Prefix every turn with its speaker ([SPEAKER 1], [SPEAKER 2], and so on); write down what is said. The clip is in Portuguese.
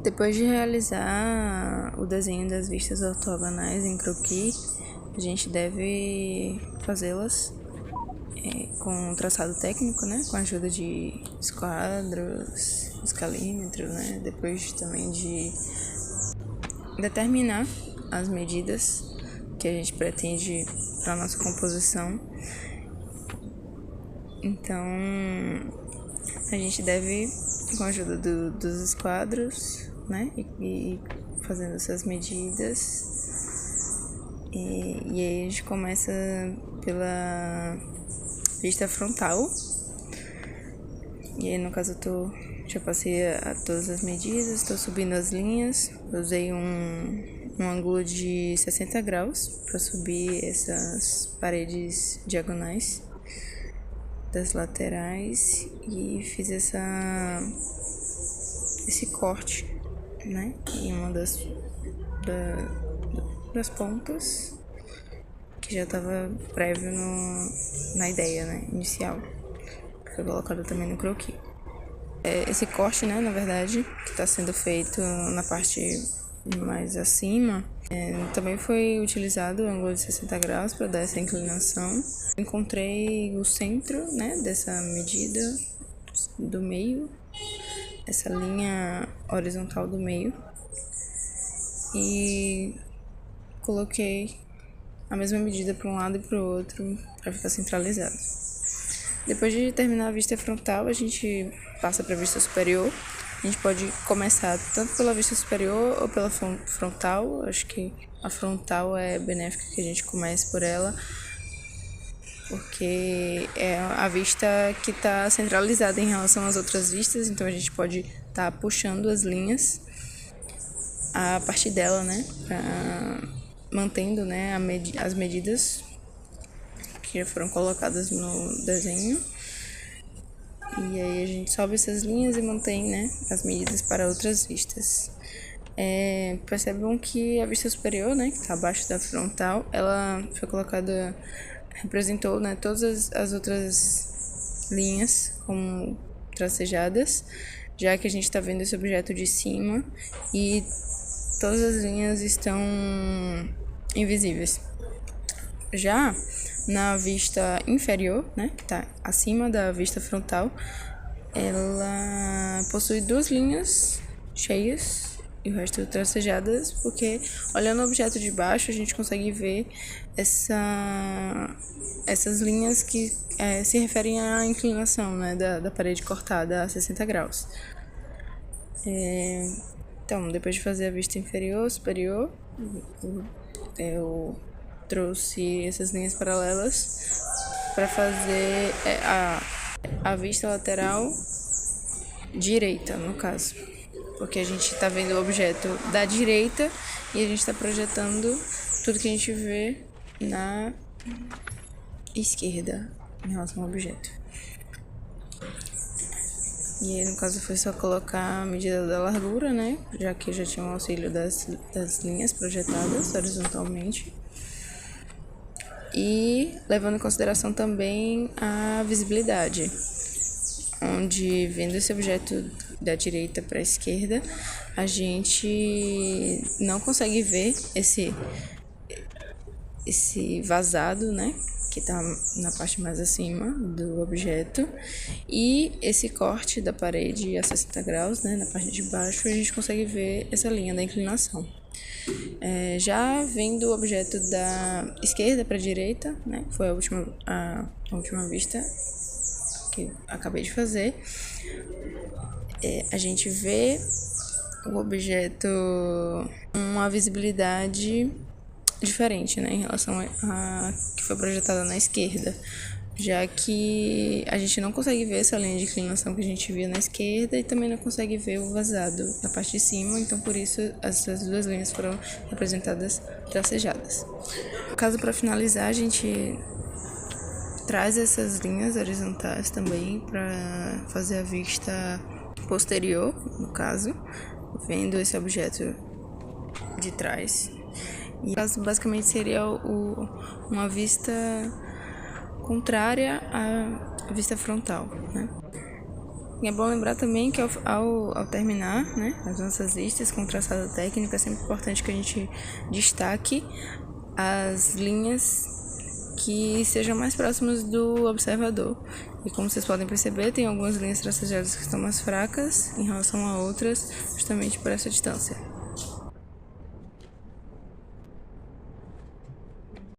[SPEAKER 1] Depois de realizar o desenho das vistas ortogonais em croquis, a gente deve fazê-las com traçado técnico, né? Com a ajuda de esquadros, escalímetro, né? Depois também de determinar as medidas que a gente pretende para a nossa composição. Então, a gente deve, com a ajuda dos esquadros, né? E fazendo essas medidas. E aí a gente começa pela vista frontal. E aí, no caso, já passei a todas as medidas, estou subindo as linhas. Eu usei um ângulo de 60 graus para subir essas paredes diagonais das laterais e fiz esse corte, né, em uma das pontas que já estava prévio na ideia, né, inicial, que foi colocado também no croquis. Esse corte, né, na verdade, que está sendo feito na parte mais acima, também foi utilizado o ângulo de 60 graus para dar essa inclinação. Encontrei o centro, né, dessa medida do meio, essa linha horizontal do meio, e coloquei a mesma medida para um lado e para o outro para ficar centralizado. Depois de terminar a vista frontal, a gente passa para a vista superior. A gente pode começar tanto pela vista superior ou pela frontal. Acho que a frontal é benéfica que a gente comece por ela, porque é a vista que está centralizada em relação às outras vistas, então a gente pode estar puxando as linhas a partir dela, né, mantendo, né, as medidas que já foram colocadas no desenho. E aí a gente sobe essas linhas e mantém, né, as medidas para outras vistas. Percebam que a vista superior, né, que está abaixo da frontal, ela foi colocada, representou, né, todas as outras linhas como tracejadas, já que a gente está vendo esse objeto de cima e todas as linhas estão invisíveis. Já na vista inferior, né, que está acima da vista frontal, ela possui duas linhas cheias e o resto tracejadas, porque olhando o objeto de baixo a gente consegue ver essas linhas que se referem à inclinação, né, da parede cortada a 60 graus. Então, depois de fazer a vista inferior, superior, eu trouxe essas linhas paralelas para fazer a vista lateral direita, no caso, porque a gente está vendo o objeto da direita e a gente está projetando tudo que a gente vê na esquerda em relação ao objeto. E aí, no caso, foi só colocar a medida da largura, né, já que já tinha o auxílio das linhas projetadas horizontalmente. E levando em consideração também a visibilidade, onde, vendo esse objeto da direita para a esquerda, a gente não consegue ver esse vazado, né, que está na parte mais acima do objeto, e esse corte da parede a 60 graus, né, na parte de baixo, a gente consegue ver essa linha da inclinação. Já vendo o objeto da esquerda para a direita, né, foi a última vista que acabei de fazer, a gente vê o objeto com uma visibilidade diferente, né, em relação a que foi projetada na esquerda, já que a gente não consegue ver essa linha de inclinação que a gente via na esquerda e também não consegue ver o vazado na parte de cima, então por isso essas duas linhas foram representadas tracejadas. No caso, para finalizar, a gente traz essas linhas horizontais também para fazer a vista posterior, no caso, vendo esse objeto de trás. E basicamente seria uma vista contrária à vista frontal, né? E é bom lembrar também que ao terminar, né, as nossas listas com traçado técnico, é sempre importante que a gente destaque as linhas que sejam mais próximas do observador. E como vocês podem perceber, tem algumas linhas traçadas que estão mais fracas em relação a outras, justamente por essa distância.